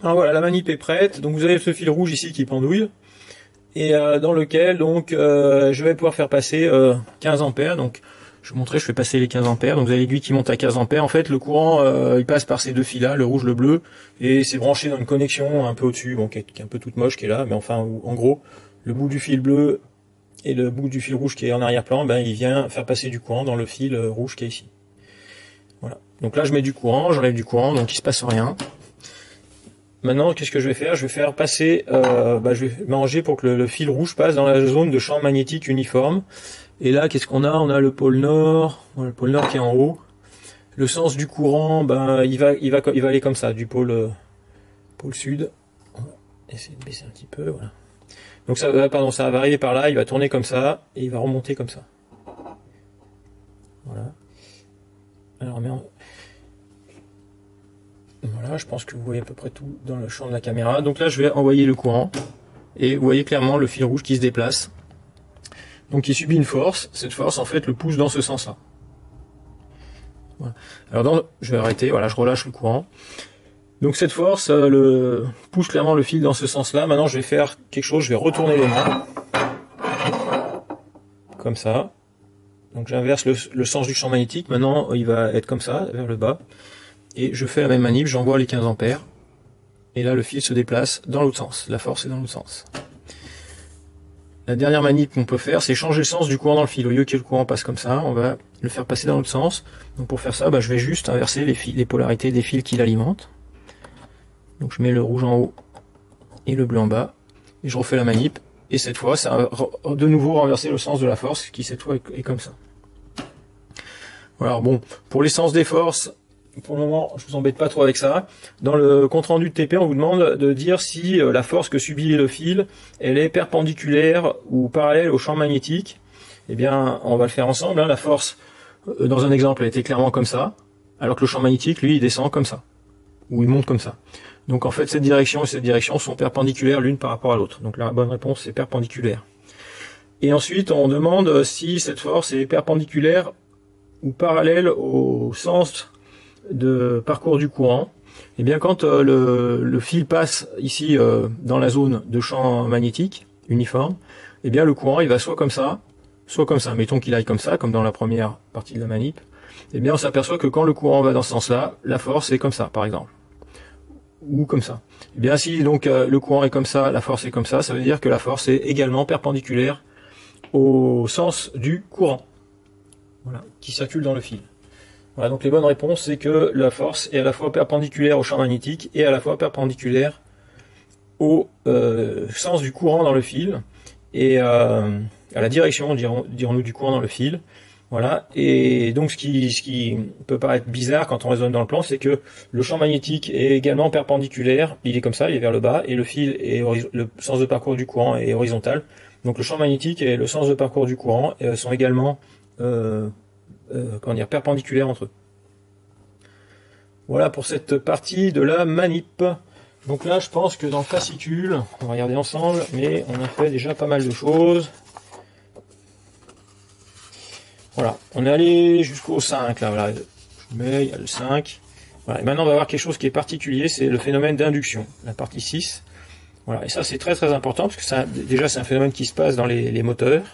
Alors voilà, la manip est prête. Donc vous avez ce fil rouge ici qui pendouille et dans lequel donc je vais pouvoir faire passer 15 ampères. Donc je vous montrer, je fais passer les 15 ampères. Donc vous avez l'aiguille qui monte à 15 ampères. En fait, le courant il passe par ces deux fils là, le rouge, le bleu, et c'est branché dans une connexion un peu au-dessus, bon, qui est un peu toute moche qui est là, mais enfin en gros, le bout du fil bleu et le bout du fil rouge qui est en arrière-plan, ben il vient faire passer du courant dans le fil rouge qui est ici. Voilà. Donc là je mets du courant, j'enlève du courant, donc il se passe rien. Maintenant, qu'est-ce que je vais faire? Je vais faire passer, je vais m'arranger pour que le fil rouge passe dans la zone de champ magnétique uniforme. Et là, qu'est-ce qu'on a? On a le pôle nord, voilà, le pôle nord qui est en haut. Le sens du courant, ben, il va aller comme ça, du pôle sud. On va essayer de baisser un petit peu, voilà. Donc ça va arriver par là, il va tourner comme ça, et il va remonter comme ça. Voilà. Alors, voilà, je pense que vous voyez à peu près tout dans le champ de la caméra. Donc là, je vais envoyer le courant. Et vous voyez clairement le fil rouge qui se déplace. Donc il subit une force. Cette force, en fait, le pousse dans ce sens-là. Voilà. Alors je vais arrêter, voilà, je relâche le courant. Donc cette force pousse clairement le fil dans ce sens-là. Maintenant, je vais faire quelque chose, je vais retourner les mains. Comme ça. Donc j'inverse le sens du champ magnétique. Maintenant, il va être comme ça, vers le bas. Et je fais la même manip, j'envoie les 15 ampères. Et là, le fil se déplace dans l'autre sens. La force est dans l'autre sens. La dernière manip qu'on peut faire, c'est changer le sens du courant dans le fil. Au lieu que le courant passe comme ça, on va le faire passer dans l'autre sens. Donc pour faire ça, je vais juste inverser les polarités des fils qui l'alimentent. Donc je mets le rouge en haut et le bleu en bas. Et je refais la manip. Et cette fois, ça va de nouveau renverser le sens de la force, qui cette fois est comme ça. Voilà, bon, pour l'essence des forces, pour le moment, je vous embête pas trop avec ça. Dans le compte rendu de TP, on vous demande de dire si la force que subit le fil, elle est perpendiculaire ou parallèle au champ magnétique. Eh bien, on va le faire ensemble. La force, dans un exemple, elle était clairement comme ça, alors que le champ magnétique, lui, il descend comme ça, ou il monte comme ça. Donc en fait, cette direction et cette direction sont perpendiculaires l'une par rapport à l'autre. Donc la bonne réponse, c'est perpendiculaire. Et ensuite, on demande si cette force est perpendiculaire ou parallèle au sens de parcours du courant. Et bien quand le fil passe ici dans la zone de champ magnétique uniforme, et bien le courant il va soit comme ça. Mettons qu'il aille comme ça, comme dans la première partie de la manip. Et bien on s'aperçoit que quand le courant va dans ce sens-là, la force est comme ça, par exemple, ou comme ça. Et bien si donc le courant est comme ça, la force est comme ça veut dire que la force est également perpendiculaire au sens du courant, voilà, qui circule dans le fil. Voilà, donc les bonnes réponses, c'est que la force est à la fois perpendiculaire au champ magnétique et à la fois perpendiculaire au sens du courant dans le fil et à la direction, dirons-nous, du courant dans le fil. Voilà. Et donc ce qui peut paraître bizarre quand on raisonne dans le plan, c'est que le champ magnétique est également perpendiculaire, il est comme ça, il est vers le bas, et le fil est le sens de parcours du courant est horizontal. Donc le champ magnétique et le sens de parcours du courant sont également perpendiculaires entre eux. Voilà pour cette partie de la manip. Donc là, je pense que dans le fascicule, on va regarder ensemble, mais on a fait déjà pas mal de choses. Voilà, on est allé jusqu'au 5, là, voilà. Je mets, il y a le 5. Voilà, et maintenant on va voir quelque chose qui est particulier, c'est le phénomène d'induction, la partie 6. Voilà, et ça c'est très très important, parce que déjà c'est un phénomène qui se passe dans les moteurs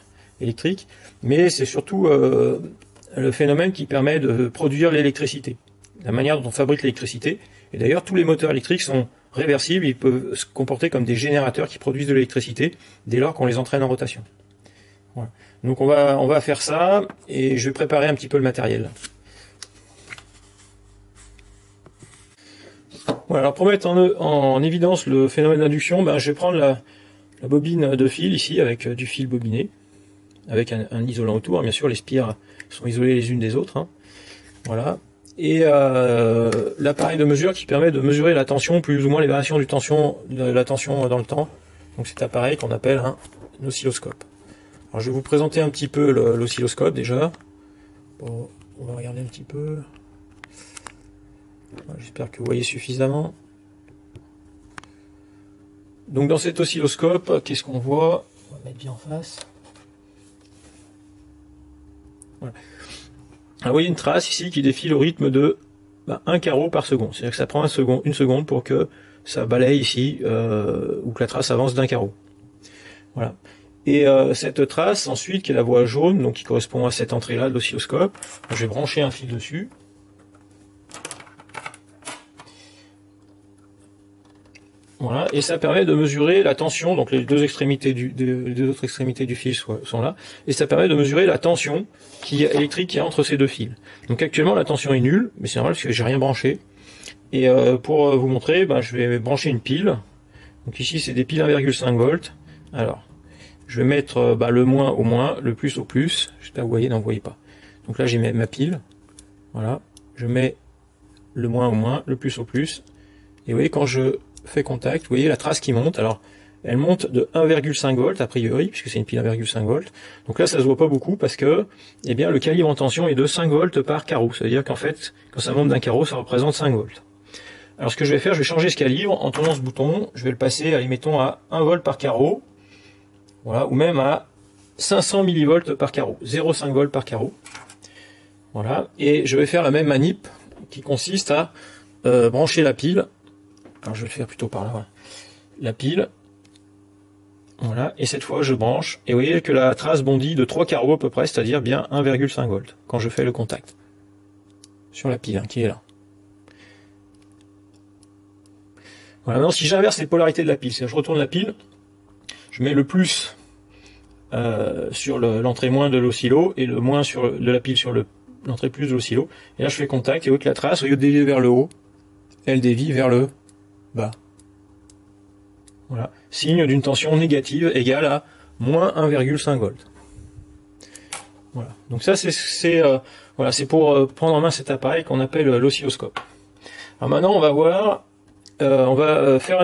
électriques, mais c'est surtout le phénomène qui permet de produire l'électricité, la manière dont on fabrique l'électricité. Et d'ailleurs, tous les moteurs électriques sont réversibles, ils peuvent se comporter comme des générateurs qui produisent de l'électricité dès lors qu'on les entraîne en rotation. Voilà. Donc on va faire ça, et je vais préparer un petit peu le matériel. Voilà, alors pour mettre en évidence le phénomène d'induction, je vais prendre la bobine de fil ici, avec du fil bobiné, avec un isolant autour. Bien sûr, les spires sont isolées les unes des autres. Hein. Voilà. Et l'appareil de mesure qui permet de mesurer la tension, plus ou moins les variations de la tension dans le temps. Donc cet appareil qu'on appelle un oscilloscope. Alors je vais vous présenter un petit peu l'oscilloscope déjà. Bon, on va regarder un petit peu. J'espère que vous voyez suffisamment. Donc dans cet oscilloscope, qu'est-ce qu'on voit? On va mettre bien en face. Voilà. Alors, vous voyez une trace ici qui défile au rythme de 1 carreau par seconde. C'est-à-dire que ça prend une seconde pour que ça balaye ici, ou que la trace avance d'un carreau. Voilà. Et cette trace, ensuite, qui est la voie jaune, donc qui correspond à cette entrée-là de l'oscilloscope, je vais brancher un fil dessus. Voilà, et ça permet de mesurer la tension, donc les deux extrémités les deux autres extrémités du fil sont là, et ça permet de mesurer la tension électrique qui est entre ces deux fils. Donc actuellement la tension est nulle, mais c'est normal parce que j'ai rien branché. Et pour vous montrer, je vais brancher une pile. Donc ici c'est des piles 1,5 volts. Alors, je vais mettre le moins au moins, le plus au plus. J'espère que vous voyez, non vous voyez pas. Donc là j'ai ma pile, voilà, je mets le moins au moins, le plus au plus. Et vous voyez quand je fait contact, vous voyez la trace qui monte. Alors elle monte de 1,5 volts a priori, puisque c'est une pile 1,5 volts. Donc là ça se voit pas beaucoup parce que le calibre en tension est de 5 volts par carreau. Ça veut dire qu'en fait, quand ça monte d'un carreau, ça représente 5 volts. Alors ce que je vais faire, je vais changer ce calibre en tournant ce bouton. Je vais le passer, mettons, à 1 volt par carreau. Voilà, ou même à 500 millivolts par carreau, 0,5 volts par carreau. Voilà, et je vais faire la même manip qui consiste à brancher la pile. Alors je vais le faire plutôt par là, voilà. La pile, voilà, et cette fois je branche, et vous voyez que la trace bondit de 3 carreaux à peu près, c'est-à-dire bien 1,5 volts, quand je fais le contact, sur la pile, qui est là. Voilà, maintenant si j'inverse les polarités de la pile, c'est-à-dire je retourne la pile, je mets le plus sur l'entrée moins de l'oscillo, et le moins de la pile sur l'entrée plus de l'oscillo, et là je fais contact, et vous voyez que la trace, au lieu de dévier vers le haut, elle dévie vers le bas. Voilà, signe d'une tension négative égale à moins 1,5 volts. Voilà, donc ça c'est pour prendre en main cet appareil qu'on appelle l'oscilloscope. Alors maintenant on va voir, on va faire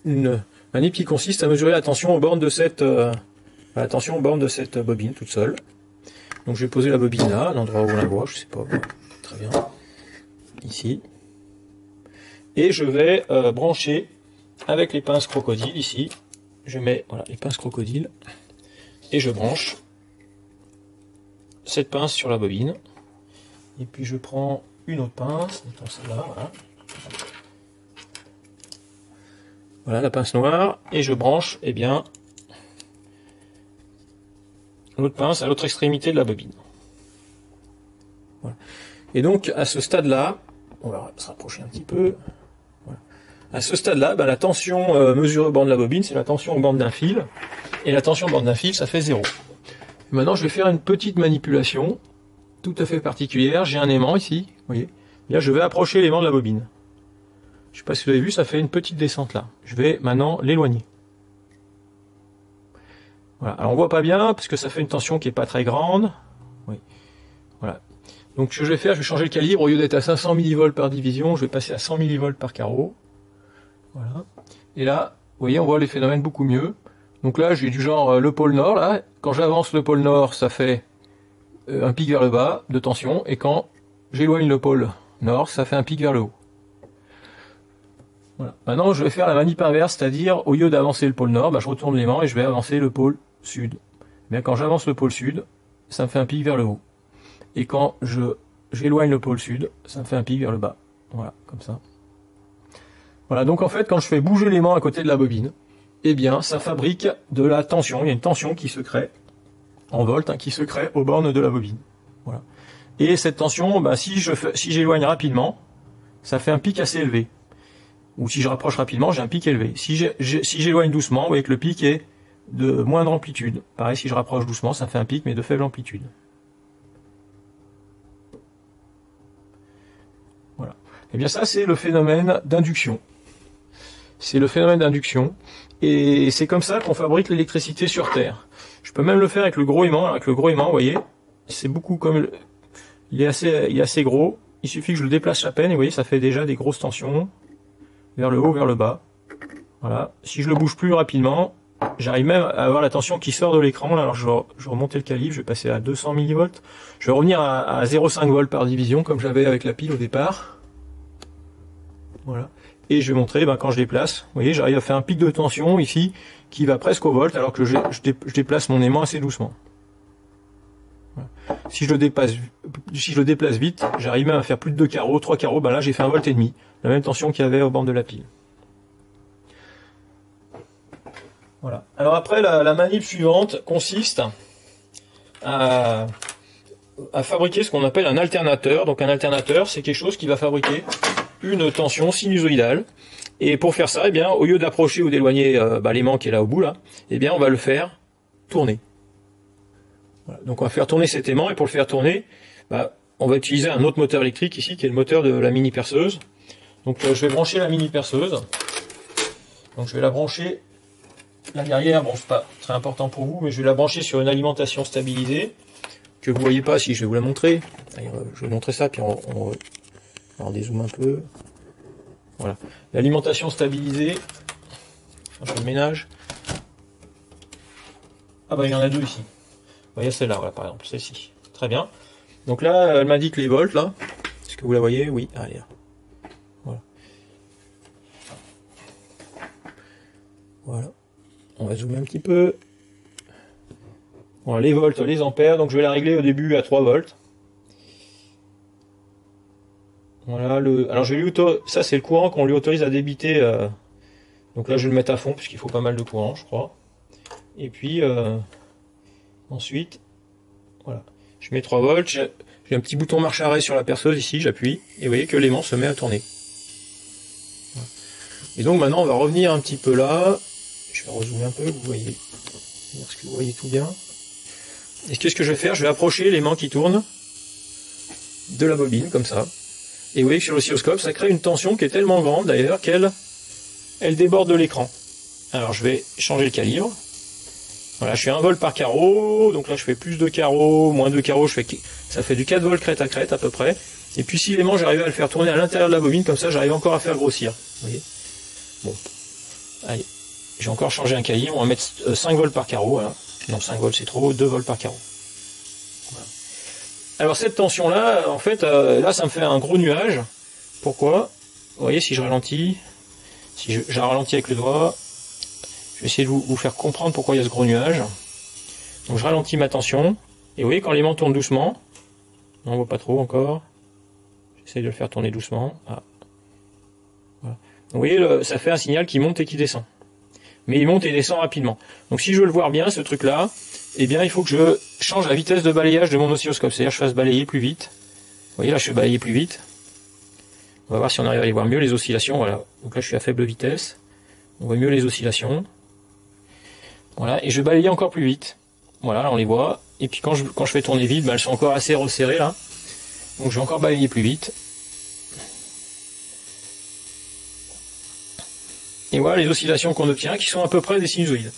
une manip qui consiste à mesurer la tension aux bornes de cette bobine toute seule. Donc je vais poser la bobine là, à l'endroit où on la voit, je sais pas, très bien, ici. Et je vais brancher avec les pinces crocodiles ici. Je mets les pinces crocodiles et je branche cette pince sur la bobine. Et puis je prends une autre pince, mettons celle-là, voilà. Voilà la pince noire, et je branche l'autre pince à l'autre extrémité de la bobine. Voilà. Et donc à ce stade-là, on va se rapprocher un petit peu. Voilà. À ce stade-là, la tension mesurée au bord de la bobine, c'est la tension au bord d'un fil, et la tension au bord d'un fil, ça fait 0. Et maintenant, je vais faire une petite manipulation tout à fait particulière. J'ai un aimant ici, vous voyez. Et là, je vais approcher l'aimant de la bobine. Je ne sais pas si vous avez vu, ça fait une petite descente là. Je vais maintenant l'éloigner. Voilà. Alors on voit pas bien parce que ça fait une tension qui est pas très grande. Oui. Voilà. Donc ce que je vais faire, je vais changer le calibre. Au lieu d'être à 500 millivolts par division, je vais passer à 100 millivolts par carreau. Voilà. Et là, vous voyez, on voit les phénomènes beaucoup mieux. Donc là, j'ai du genre le pôle nord. Là, quand j'avance le pôle nord, ça fait un pic vers le bas de tension. Et quand j'éloigne le pôle nord, ça fait un pic vers le haut. Voilà. Maintenant, je vais faire la manip inverse, c'est-à-dire, au lieu d'avancer le pôle nord, je retourne l'aimant et je vais avancer le pôle sud. Bien, quand j'avance le pôle sud, ça me fait un pic vers le haut. Et quand j'éloigne le pôle sud, ça me fait un pic vers le bas. Voilà, comme ça. Voilà, donc en fait, quand je fais bouger l'aimant à côté de la bobine, ça fabrique de la tension. Il y a une tension qui se crée, en volts, qui se crée aux bornes de la bobine. Voilà. Et cette tension, si j'éloigne rapidement, ça fait un pic assez élevé. Ou si je rapproche rapidement, j'ai un pic élevé. Si j'éloigne doucement, vous voyez que le pic est de moindre amplitude. Pareil, si je rapproche doucement, ça fait un pic, mais de faible amplitude. Voilà. Et bien ça, c'est le phénomène d'induction. C'est le phénomène d'induction. Et c'est comme ça qu'on fabrique l'électricité sur Terre. Je peux même le faire avec le gros aimant. Avec le gros aimant, vous voyez, c'est beaucoup comme... Il est assez gros. Il suffit que je le déplace à peine, et vous voyez, ça fait déjà des grosses tensions. Vers le haut, vers le bas. Voilà. Si je le bouge plus rapidement, j'arrive même à avoir la tension qui sort de l'écran. Alors je vais remonter le calibre, je vais passer à 200 millivolts. Je vais revenir à 0,5 volts par division, comme j'avais avec la pile au départ. Voilà. Et je vais montrer, quand je déplace, vous voyez, j'arrive à faire un pic de tension ici, qui va presque au volt, alors que je déplace mon aimant assez doucement. Voilà. Si je le déplace vite, j'arrive même à faire plus de 2 carreaux, 3 carreaux, là j'ai fait 1,5 volt. La même tension qu'il y avait au bord de la pile. Voilà. Alors après, la manip suivante consiste à fabriquer ce qu'on appelle un alternateur. Donc un alternateur, c'est quelque chose qui va fabriquer une tension sinusoïdale. Et pour faire ça, eh bien, au lieu d'approcher ou d'éloigner l'aimant qui est là au bout, là, eh bien, on va le faire tourner. Voilà. Donc on va faire tourner cet aimant, et pour le faire tourner, on va utiliser un autre moteur électrique ici, qui est le moteur de la mini perceuse. Donc je vais brancher la mini perceuse. Donc je vais la brancher là derrière, bon c'est pas très important pour vous, mais je vais la brancher sur une alimentation stabilisée, que vous voyez pas si je vais vous la montrer. Allez, je vais vous montrer ça, puis on dézoome un peu. Voilà. L'alimentation stabilisée, un peu de ménage. Ah bah il y en a deux ici. Il y a celle-là, voilà, par exemple, celle-ci. Très bien. Donc là, elle m'indique les volts, là. Est-ce que vous la voyez? Oui, allez là. Voilà. Voilà. On va zoomer un petit peu. Voilà, les volts, les ampères. Donc je vais la régler au début à 3 volts. Voilà, alors je lui ça c'est le courant qu'on lui autorise à débiter. Donc là je vais le mettre à fond puisqu'il faut pas mal de courant, je crois. Et puis ensuite, voilà, je mets 3 volts. J'ai un petit bouton marche-arrêt sur la perceuse ici, j'appuie et vous voyez que l'aimant se met à tourner. Voilà. Et donc maintenant on va revenir un petit peu là. Je vais rezoomer un peu, vous voyez. Est-ce que vous voyez tout bien? Et qu'est-ce que je vais faire? Je vais approcher l'aimant qui tourne de la bobine comme ça. Et vous voyez que sur l'oscilloscope, ça crée une tension qui est tellement grande d'ailleurs qu'elle déborde de l'écran. Alors je vais changer le calibre. Voilà, je fais 1 volt par carreau, donc là je fais plus de carreaux, moins de carreaux, ça fait du 4 volts crête à crête à peu près. Et puis si l'aimant j'arrive à le faire tourner à l'intérieur de la bobine, comme ça j'arrive encore à faire grossir. Vous voyez? Bon, allez, j'ai encore changé un calibre, on va mettre 5 volts par carreau. Voilà. Non, 5 volts c'est trop, 2 volts par carreau. Voilà. Alors cette tension là, en fait, là ça me fait un gros nuage. Pourquoi? Vous voyez, si je ralentis, si je ralentis avec le doigt, je vais essayer de vous faire comprendre pourquoi il y a ce gros nuage. Donc je ralentis ma tension, et vous voyez quand l'aimant tourne doucement, non, on voit pas trop encore, j'essaie de le faire tourner doucement. Ah. Voilà. Donc, vous voyez, ça fait un signal qui monte et qui descend. Mais il monte et descend rapidement. Donc si je veux le voir bien, ce truc là, eh bien il faut que je change la vitesse de balayage de mon oscilloscope, c'est-à-dire que je fasse balayer plus vite. Vous voyez là je fais balayer plus vite. On va voir si on arrive à y voir mieux les oscillations. Voilà. Donc là je suis à faible vitesse. On voit mieux les oscillations. Voilà, et je vais balayer encore plus vite. Voilà, là on les voit. Et puis quand je fais tourner vite, elles sont encore assez resserrées là. Donc je vais encore balayer plus vite. Et voilà les oscillations qu'on obtient, qui sont à peu près des sinusoïdes.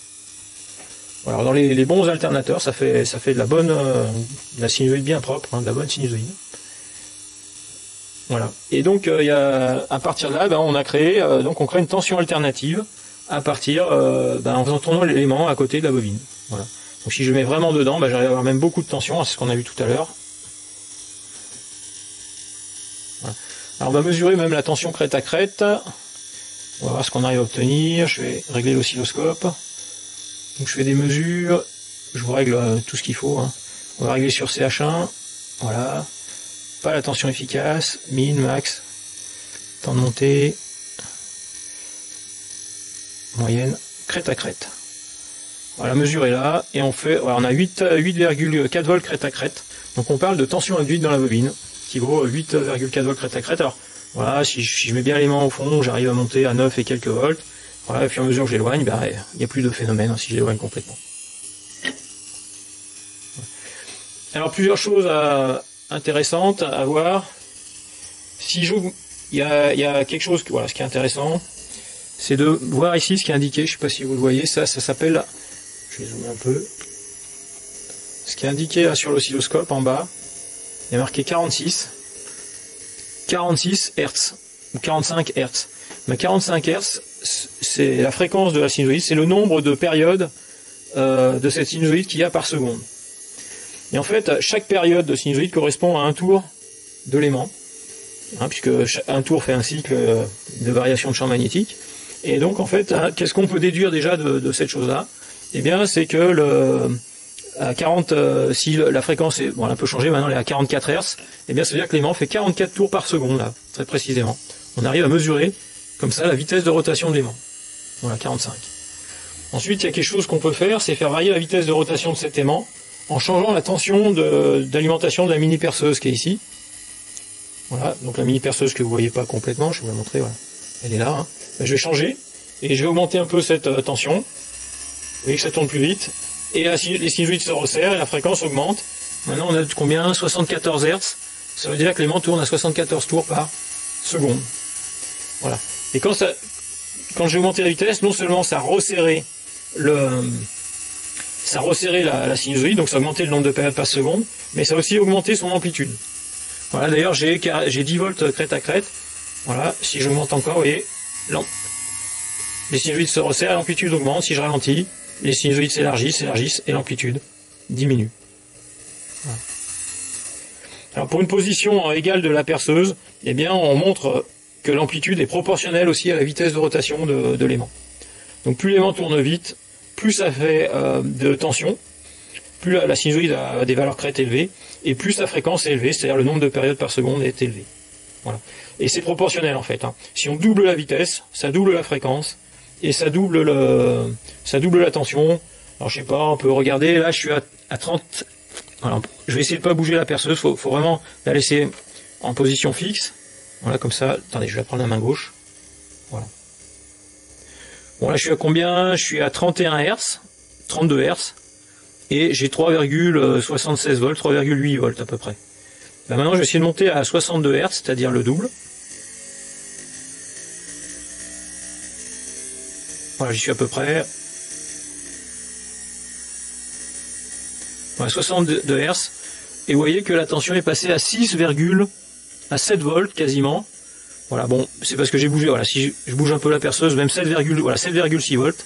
Alors dans les bons alternateurs, ça fait de la bonne, de la sinusoïde bien propre, hein, de la bonne sinusoïde. Voilà. Et donc à partir de là, on a créé, donc on crée une tension alternative à partir, en faisant tourner l'élément à côté de la bobine. Voilà. Donc si je mets vraiment dedans, j'arrive à avoir même beaucoup de tension, c'est ce qu'on a vu tout à l'heure. Voilà. Alors on va mesurer même la tension crête à crête. On va voir ce qu'on arrive à obtenir. Je vais régler l'oscilloscope. Donc je fais des mesures. Je vous règle tout ce qu'il faut. Hein. On va régler sur CH1. Voilà. Pas la tension efficace. Min, max. Temps de montée. Moyenne. Crête à crête. Voilà, la mesure est là. Et on fait. Voilà, on a 8,4 volts crête à crête. Donc on parle de tension induite dans la bobine. Qui vaut 8,4 volts crête à crête. Alors. Voilà, si je mets bien l'élément au fond, j'arrive à monter à 9 et quelques volts. Voilà, et puis à mesure que j'éloigne, il n'y a plus de phénomène hein, si j'éloigne complètement. Alors plusieurs choses intéressantes à voir. Si j'ouvre, il y a quelque chose, voilà, ce qui est intéressant, c'est de voir ici ce qui est indiqué. Je ne sais pas si vous le voyez, ça s'appelle. Je vais zoomer un peu. Ce qui est indiqué là sur l'oscilloscope en bas, il y a marqué 46 Hz ou 45 Hz. Mais 45 Hz, c'est la fréquence de la sinusoïde, c'est le nombre de périodes de cette sinusoïde qu'il y a par seconde. Et en fait, chaque période de sinusoïde correspond à un tour de l'aimant, hein, puisque un tour fait un cycle de variation de champ magnétique. Et donc en fait, hein, qu'est-ce qu'on peut déduire déjà de cette chose-là? Eh bien, c'est que à 40, si la fréquence est, bon, elle a un peu changé, maintenant elle est à 44 Hz, eh bien ça veut dire que l'aimant fait 44 tours par seconde, là, très précisément. On arrive à mesurer, comme ça, la vitesse de rotation de l'aimant. Voilà, 45. Ensuite, il y a quelque chose qu'on peut faire, c'est faire varier la vitesse de rotation de cet aimant en changeant la tension d'alimentation de la mini perceuse qui est ici. Voilà, donc la mini perceuse que vous voyez pas complètement, je vais vous la montrer, voilà. Elle est là, hein. Je vais changer, et je vais augmenter un peu cette tension. Vous voyez que ça tourne plus vite, et là, les sinusoïdes se resserrent, et la fréquence augmente. Maintenant, on a combien? 74 Hz. Ça veut dire que l'aimant tourne à 74 tours par seconde. Voilà. Et quand je vais augmenter la vitesse, non seulement ça resserrait la sinusoïde, donc ça augmentait le nombre de périodes par seconde, mais ça a aussi augmenté son amplitude. Voilà, d'ailleurs j'ai 10 volts crête à crête. Voilà, si je augmente encore, vous voyez, les sinusoïdes se resserrent, l'amplitude augmente. Si je ralentis, les sinusoïdes s'élargissent, et l'amplitude diminue. Voilà. Alors pour une position égale de la perceuse, eh bien on montre que l'amplitude est proportionnelle aussi à la vitesse de rotation de l'aimant. Donc plus l'aimant tourne vite, plus ça fait de tension, plus la sinusoïde a des valeurs crêtes élevées, et plus sa fréquence est élevée, c'est-à-dire le nombre de périodes par seconde est élevé. Voilà. Et c'est proportionnel en fait. Hein. Si on double la vitesse, ça double la fréquence, et ça double la tension. Alors je sais pas, on peut regarder, là je suis à 30. Alors, je vais essayer de pas bouger la perceuse, faut vraiment la laisser en position fixe. Voilà, comme ça. Attendez, je vais la prendre à la main gauche. Voilà. Bon, là, je suis à combien? Je suis à 31 Hz, 32 Hz, et j'ai 3,76 volts, 3,8 volts à peu près. Ben maintenant, je vais essayer de monter à 62 Hz, c'est-à-dire le double. Voilà, j'y suis à peu près. Voilà, 62 Hz. Et vous voyez que la tension est passée à 7 volts quasiment. Voilà, bon, c'est parce que j'ai bougé. Voilà, si je bouge un peu la perceuse, même 7,6 volts.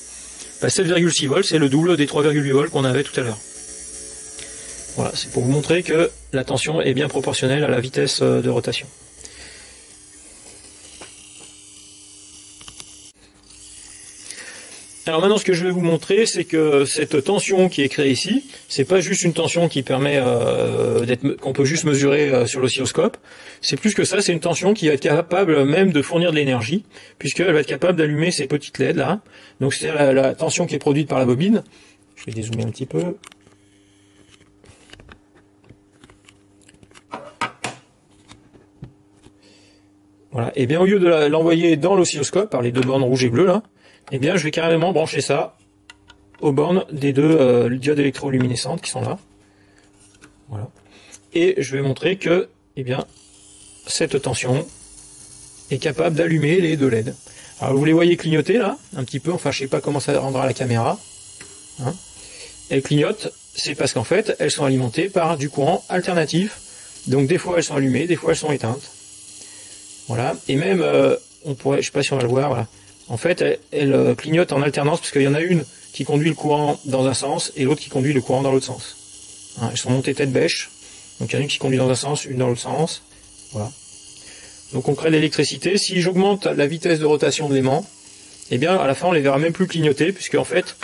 Bah, 7,6 volts, c'est le double des 3,8 volts qu'on avait tout à l'heure. Voilà, c'est pour vous montrer que la tension est bien proportionnelle à la vitesse de rotation. Alors maintenant, ce que je vais vous montrer, c'est que cette tension qui est créée ici, c'est pas juste une tension qui permet qu'on peut juste mesurer sur l'oscilloscope. C'est plus que ça, c'est une tension qui va être capable même de fournir de l'énergie, puisqu'elle va être capable d'allumer ces petites LED là. Donc c'est la tension qui est produite par la bobine. Je vais dézoomer un petit peu. Voilà. Et bien au lieu de l'envoyer dans l'oscilloscope par les deux bornes rouges et bleues là, eh bien je vais carrément brancher ça aux bornes des deux diodes électroluminescentes qui sont là. Voilà. Et je vais montrer que eh bien, cette tension est capable d'allumer les deux LED. Alors vous les voyez clignoter là, un petit peu, enfin je sais pas comment ça rendra la caméra. Hein. Elles clignotent, c'est parce qu'en fait elles sont alimentées par du courant alternatif. Donc des fois elles sont allumées, des fois elles sont éteintes. Voilà. Et même, on pourrait, je sais pas si on va le voir, voilà. En fait, elle clignote en alternance parce qu'il y en a une qui conduit le courant dans un sens et l'autre qui conduit le courant dans l'autre sens. Hein, elles sont montées tête bêche. Donc il y en a une qui conduit dans un sens, une dans l'autre sens. Voilà. Donc on crée de l'électricité. Si j'augmente la vitesse de rotation de l'aimant, eh bien à la fin on les verra même plus clignoter, puisque en fait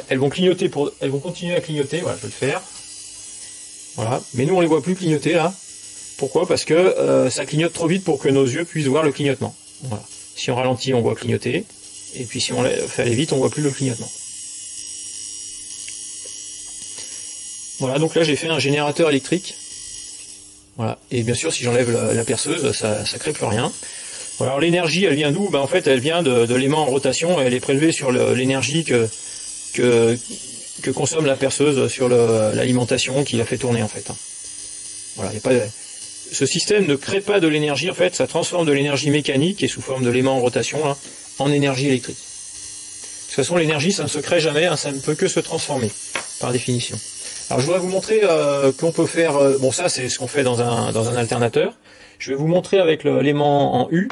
elles vont clignoter elles vont continuer à clignoter. Voilà, je vais le faire. Voilà. Mais nous on les voit plus clignoter là. Pourquoi? Parce que ça clignote trop vite pour que nos yeux puissent voir le clignotement. Voilà. Si on ralentit, on voit clignoter. Et puis si on fait aller vite, on voit plus le clignotement. Voilà, donc là j'ai fait un générateur électrique. Voilà. Et bien sûr, si j'enlève la perceuse, ça crée plus rien. Voilà. Alors l'énergie, elle vient d'où? Ben, en fait, elle vient de l'aimant en rotation. Elle est prélevée sur l'énergie que consomme la perceuse sur l'alimentation qui la fait tourner en fait. Voilà, y a pas ce système ne crée pas de l'énergie, en fait, ça transforme de l'énergie mécanique et sous forme de l'aimant en rotation là, en énergie électrique. De toute façon, l'énergie, ça ne se crée jamais, hein, ça ne peut que se transformer, par définition. Alors, je voudrais vous montrer qu'on peut faire... bon, ça, c'est ce qu'on fait dans un alternateur. Je vais vous montrer avec l'aimant en U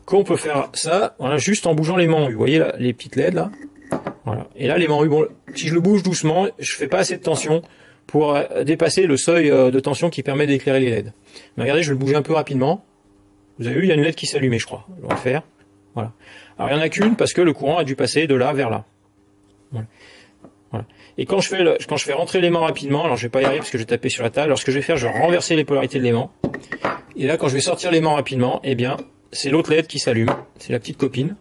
qu'on peut faire ça, voilà, juste en bougeant l'aimant en U. Vous voyez là, les petites LED, là. Voilà. Et là, l'aimant U, bon, si je le bouge doucement, je fais pas assez de tension pour dépasser le seuil de tension qui permet d'éclairer les LED. Mais regardez, je vais le bouger un peu rapidement. Vous avez vu, il y a une LED qui s'allumait, je crois. On va le faire. Voilà. Alors, il n'y en a qu'une parce que le courant a dû passer de là vers là. Voilà. Voilà. Et quand je fais rentrer l'aimant rapidement, alors je vais pas y arriver parce que je vais taper sur la table, alors ce que je vais faire, je vais renverser les polarités de l'aimant. Et là, quand je vais sortir l'aimant rapidement, eh bien, c'est l'autre LED qui s'allume. C'est la petite copine.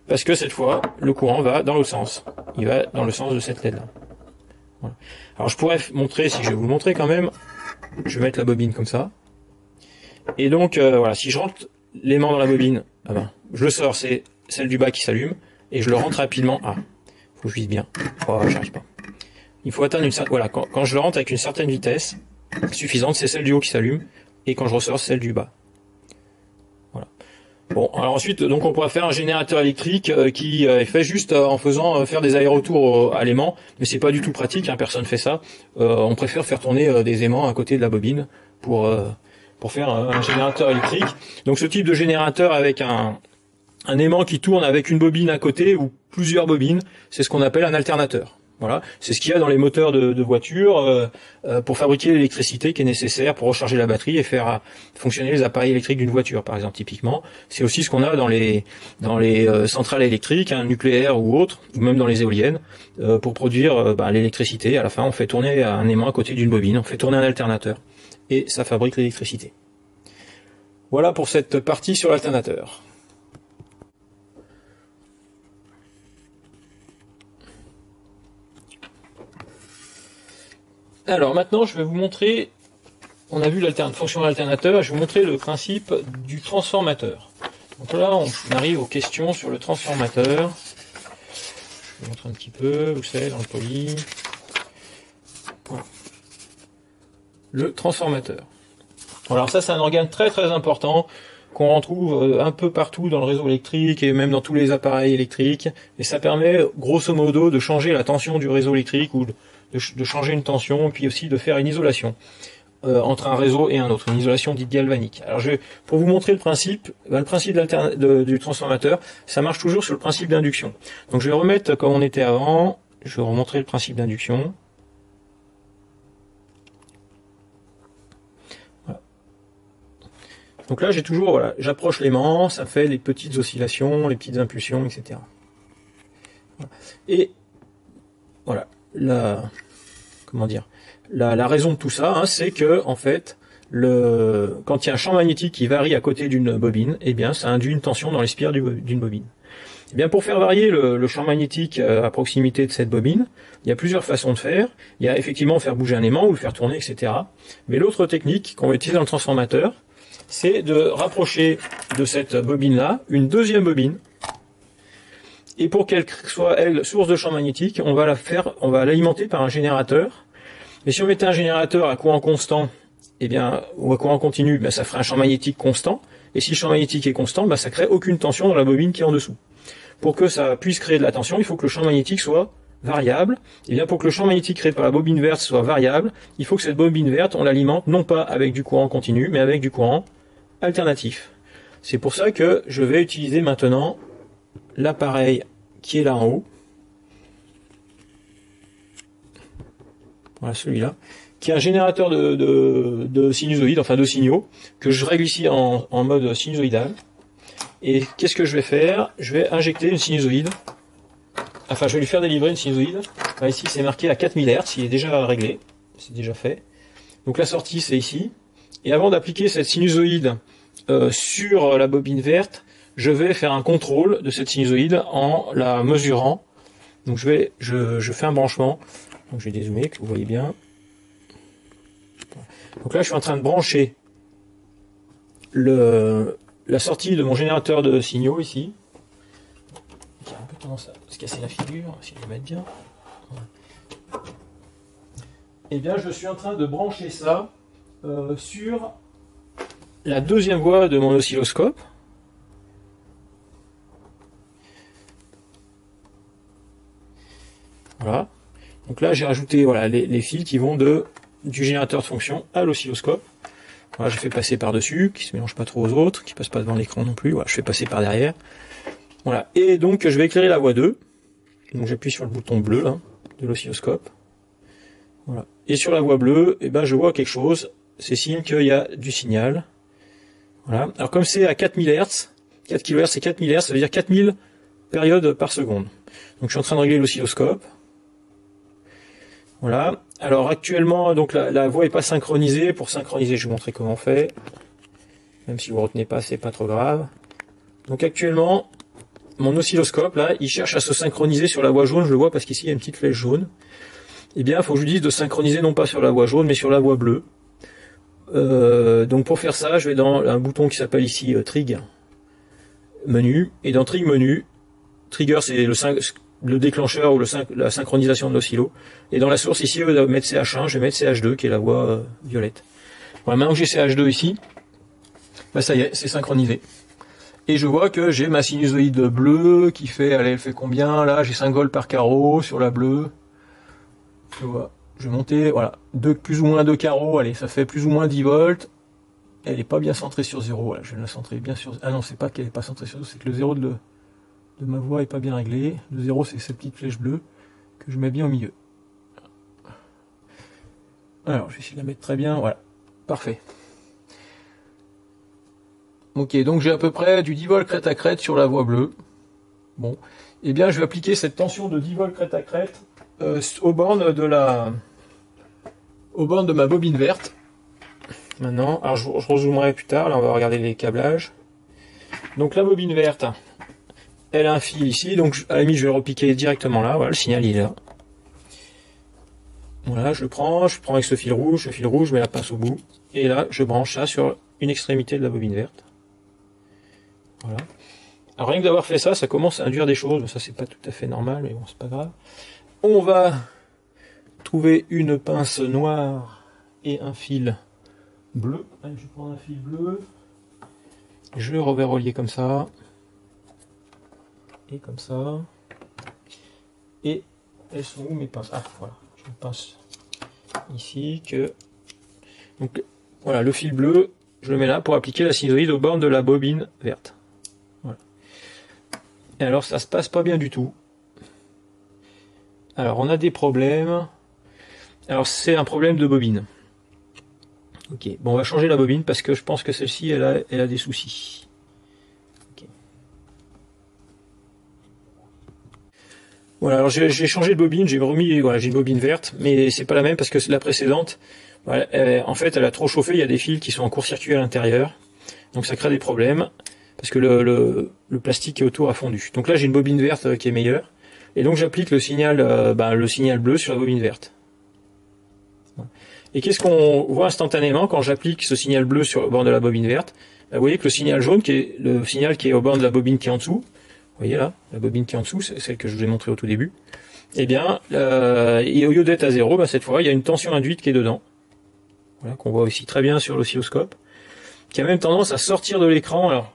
parce que cette fois, le courant va dans l'autre sens. Il va dans le sens de cette LED là. Voilà. Alors je pourrais montrer, si je vais vous le montrer quand même, je vais mettre la bobine comme ça. Et donc voilà, si je rentre l'aimant dans la bobine, ah ben, je le sors, c'est celle du bas qui s'allume, et je le rentre rapidement. Ah, faut que je vise bien. Oh, j'arrive pas. Il faut atteindre une certaine... Voilà, quand je le rentre avec une certaine vitesse suffisante, c'est celle du haut qui s'allume, et quand je ressors, c'est celle du bas. Voilà. Bon, alors ensuite, donc on pourra faire un générateur électrique qui est fait juste en faisant faire des allers-retours à l'aimant, mais c'est pas du tout pratique, hein, personne fait ça. On préfère faire tourner des aimants à côté de la bobine pour faire un générateur électrique. Donc ce type de générateur avec un aimant qui tourne avec une bobine à côté ou plusieurs bobines, c'est ce qu'on appelle un alternateur. Voilà, c'est ce qu'il y a dans les moteurs de voitures pour fabriquer l'électricité qui est nécessaire pour recharger la batterie et faire fonctionner les appareils électriques d'une voiture, par exemple, typiquement. C'est aussi ce qu'on a dans les centrales électriques, hein, nucléaires ou autres, ou même dans les éoliennes, pour produire l'électricité. À la fin, on fait tourner un aimant à côté d'une bobine, on fait tourner un alternateur, et ça fabrique l'électricité. Voilà pour cette partie sur l'alternateur. Alors maintenant, je vais vous montrer, on a vu la fonction de l'alternateur, je vais vous montrer le principe du transformateur. Donc là, on arrive aux questions sur le transformateur. Je vous montre un petit peu, vous savez, dans le poly. Voilà. Le transformateur. Alors ça, c'est un organe très très important qu'on retrouve un peu partout dans le réseau électrique et même dans tous les appareils électriques. Et ça permet, grosso modo, de changer la tension du réseau électrique ou de changer une tension, puis aussi de faire une isolation entre un réseau et un autre, une isolation dite galvanique. Alors pour vous montrer le principe du transformateur, ça marche toujours sur le principe d'induction. Donc je vais remettre comme on était avant, je vais remontrer le principe d'induction. Voilà. Donc là j'ai toujours, voilà, j'approche l'aimant, ça fait les petites oscillations, les petites impulsions, etc. Voilà. Et voilà. La raison de tout ça, hein, c'est que en fait, quand il y a un champ magnétique qui varie à côté d'une bobine, eh bien, ça induit une tension dans les spires d'une bobine. Eh bien, pour faire varier le champ magnétique à proximité de cette bobine, il y a plusieurs façons de faire. Il y a effectivement faire bouger un aimant ou le faire tourner, etc. Mais l'autre technique qu'on va utiliser dans le transformateur, c'est de rapprocher de cette bobine-là une deuxième bobine. Et pour qu'elle soit, elle, source de champ magnétique, on va l'alimenter par un générateur. Mais si on mettait un générateur à courant constant, eh bien, ou à courant continu, ben, ça ferait un champ magnétique constant. Et si le champ magnétique est constant, ben, ça crée aucune tension dans la bobine qui est en dessous. Pour que ça puisse créer de la tension, il faut que le champ magnétique soit variable. Et bien, pour que le champ magnétique créé par la bobine verte soit variable, il faut que cette bobine verte, on l'alimente non pas avec du courant continu, mais avec du courant alternatif. C'est pour ça que je vais utiliser maintenant l'appareil qui est là en haut, voilà celui-là, qui est un générateur de sinusoïdes, enfin de signaux, que je règle ici en mode sinusoïdal. Et qu'est-ce que je vais faire? Je vais injecter une sinusoïde, enfin je vais lui faire délivrer une sinusoïde. Là, ici c'est marqué à 4000 Hz, il est déjà réglé, c'est déjà fait. Donc la sortie c'est ici, et avant d'appliquer cette sinusoïde sur la bobine verte, je vais faire un contrôle de cette sinusoïde en la mesurant. Donc je fais un branchement. Donc je vais dézoomer, que vous voyez bien. Donc là je suis en train de brancher la sortie de mon générateur de signaux ici. J'ai un peu tendance à se casser la figure, si je vais mettre bien. Et bien je suis en train de brancher ça sur la deuxième voie de mon oscilloscope. Voilà. Donc là, j'ai rajouté voilà, les fils qui vont du générateur de fonction à l'oscilloscope. Voilà, je fais passer par-dessus, qui ne se mélange pas trop aux autres, qui ne passe pas devant l'écran non plus. Voilà, je fais passer par derrière. Voilà. Et donc, je vais éclairer la voie 2. Donc, j'appuie sur le bouton bleu là, de l'oscilloscope. Voilà. Et sur la voie bleue, eh ben, je vois quelque chose. C'est signe qu'il y a du signal. Voilà. Alors, comme c'est à 4000 Hz, 4 kHz c'est 4000 Hz, ça veut dire 4000 périodes par seconde. Donc, je suis en train de régler l'oscilloscope. Voilà. Alors actuellement, donc la voix est pas synchronisée. Pour synchroniser, je vais vous montrer comment on fait. Même si vous retenez pas, c'est pas trop grave. Donc actuellement, mon oscilloscope, là, il cherche à se synchroniser sur la voie jaune, je le vois parce qu'ici, il y a une petite flèche jaune. Eh bien, il faut que je lui dise de synchroniser non pas sur la voie jaune, mais sur la voie bleue. Donc pour faire ça, je vais dans un bouton qui s'appelle ici Trig Menu, et dans Trig Menu, Trigger c'est le déclencheur ou la synchronisation de l'oscillo, et dans la source ici, au lieu de mettre CH1, je vais mettre CH2 qui est la voie violette. Voilà, maintenant que j'ai CH2 ici, bah ça y est, c'est synchronisé. Et je vois que j'ai ma sinusoïde bleue qui fait, allez, elle fait combien là? J'ai 5 volts par carreau sur la bleue. Je vois. Je vais monter, voilà, plus ou moins 2 carreaux, allez, ça fait plus ou moins 10 volts. Elle est pas bien centrée sur 0, voilà, je vais la centrer bien sur... Ah non, c'est pas qu'elle est pas centrée sur 0, c'est que le 0 de ma voix est pas bien réglé. Le 0, c'est cette petite flèche bleue que je mets bien au milieu. Alors, je vais essayer de la mettre très bien, voilà, parfait. Ok, donc j'ai à peu près du 10 volts crête à crête sur la voie bleue. Bon, eh bien je vais appliquer cette tension de 10 volts crête à crête aux bornes de ma bobine verte. Maintenant, alors je rezoomerai plus tard, là on va regarder les câblages. Donc la bobine verte, elle a un fil ici, donc à la limite je vais repiquer directement là, voilà, le signal il est là. Voilà, je prends avec ce fil rouge, je mets la pince au bout, et là je branche ça sur une extrémité de la bobine verte. Voilà. Alors rien que d'avoir fait ça, ça commence à induire des choses, ça c'est pas tout à fait normal, mais bon c'est pas grave. On va trouver une pince noire et un fil bleu. Allez, je prends un fil bleu, je le reverrouiller comme ça, et comme ça, et elles sont où mes pinces? Ah voilà, j'ai une pince ici que... Donc voilà, le fil bleu, je le mets là pour appliquer la sinusoïde aux bornes de la bobine verte. Voilà. Et alors ça se passe pas bien du tout. Alors on a des problèmes. Alors c'est un problème de bobine. Ok, bon on va changer la bobine parce que je pense que celle-ci elle a des soucis. Okay. Voilà, alors j'ai changé de bobine, j'ai remis, voilà, j'ai une bobine verte, mais c'est pas la même parce que la précédente, voilà, en fait elle a trop chauffé, il y a des fils qui sont en court-circuit à l'intérieur, donc ça crée des problèmes parce que le plastique qui est autour a fondu. Donc là j'ai une bobine verte qui est meilleure, et donc j'applique le signal bleu sur la bobine verte. Et qu'est-ce qu'on voit instantanément quand j'applique ce signal bleu sur le bord de la bobine verte? Vous voyez que le signal jaune, qui est le signal qui est au bord de la bobine qui est en dessous, vous voyez là, la bobine qui est en dessous, c'est celle que je vous ai montrée au tout début, et bien, et au lieu d'être à 0, cette fois, il y a une tension induite qui est dedans, voilà, qu'on voit aussi très bien sur l'oscilloscope, qui a même tendance à sortir de l'écran. Alors,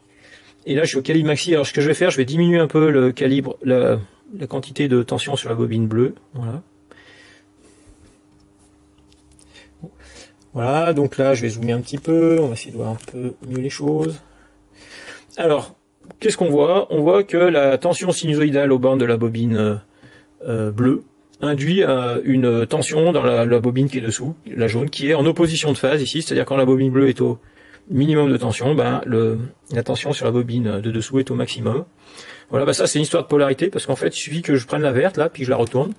et là, je suis au calibre maxi. Alors, ce que je vais faire, je vais diminuer un peu le calibre, la quantité de tension sur la bobine bleue, voilà. Voilà, donc là je vais zoomer un petit peu, on va essayer de voir un peu mieux les choses. Alors, qu'est-ce qu'on voit? On voit que la tension sinusoïdale aux bornes de la bobine bleue induit une tension dans la bobine qui est dessous, la jaune, qui est en opposition de phase ici, c'est-à-dire quand la bobine bleue est au minimum de tension, la tension sur la bobine de dessous est au maximum. Voilà, ça c'est une histoire de polarité, parce qu'en fait il suffit que je prenne la verte là, puis je la retourne,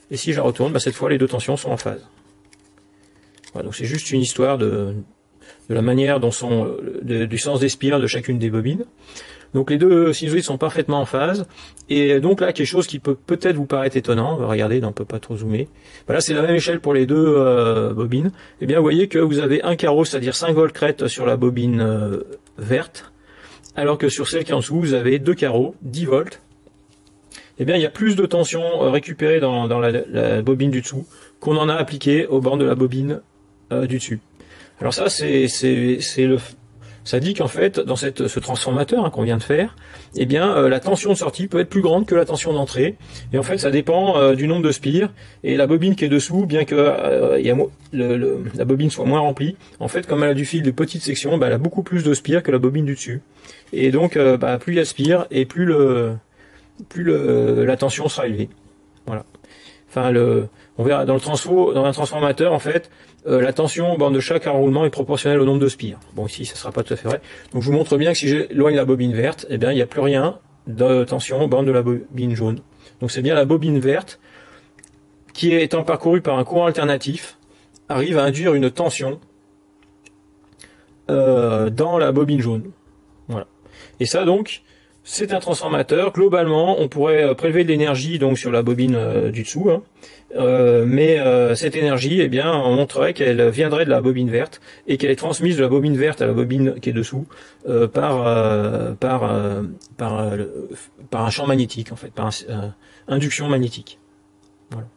et si je la retourne, cette fois les deux tensions sont en phase. Voilà, donc c'est juste une histoire de la manière dont du sens des spires de chacune des bobines. Donc les deux sinusoïdes sont parfaitement en phase. Et donc là, quelque chose qui peut peut-être vous paraître étonnant, regardez, on ne peut pas trop zoomer. Voilà, c'est la même échelle pour les deux bobines. Eh bien, vous voyez que vous avez un carreau, c'est-à-dire 5 volts crête sur la bobine verte, alors que sur celle qui est en dessous, vous avez 2 carreaux, 10 volts. Eh bien, il y a plus de tension récupérée dans la bobine du dessous qu'on en a appliqué au bord de la bobine du dessus. Alors ça, ça dit qu'en fait, dans ce transformateur qu'on vient de faire, eh bien, la tension de sortie peut être plus grande que la tension d'entrée. Et en fait, ça dépend du nombre de spires. Et la bobine qui est dessous, bien que la bobine soit moins remplie, en fait, comme elle a du fil de petite section, elle a beaucoup plus de spires que la bobine du dessus. Et donc, plus il y a spires, et plus la tension sera élevée. Voilà. Enfin, on verra dans un transformateur, en fait, la tension au bord de chaque enroulement est proportionnelle au nombre de spires. Bon, ici, ça sera pas tout à fait vrai. Donc, je vous montre bien que si j'éloigne la bobine verte, eh bien, il n'y a plus rien de tension au bord de la bobine jaune. Donc, c'est bien la bobine verte qui, étant parcourue par un courant alternatif, arrive à induire une tension dans la bobine jaune. Voilà. Et ça, donc, C'est un transformateur. Globalement, on pourrait prélever de l'énergie donc sur la bobine du dessous, hein. Mais cette énergie, eh bien, on montrerait qu'elle viendrait de la bobine verte et qu'elle est transmise de la bobine verte à la bobine qui est dessous par un champ magnétique, en fait, par induction magnétique. Voilà.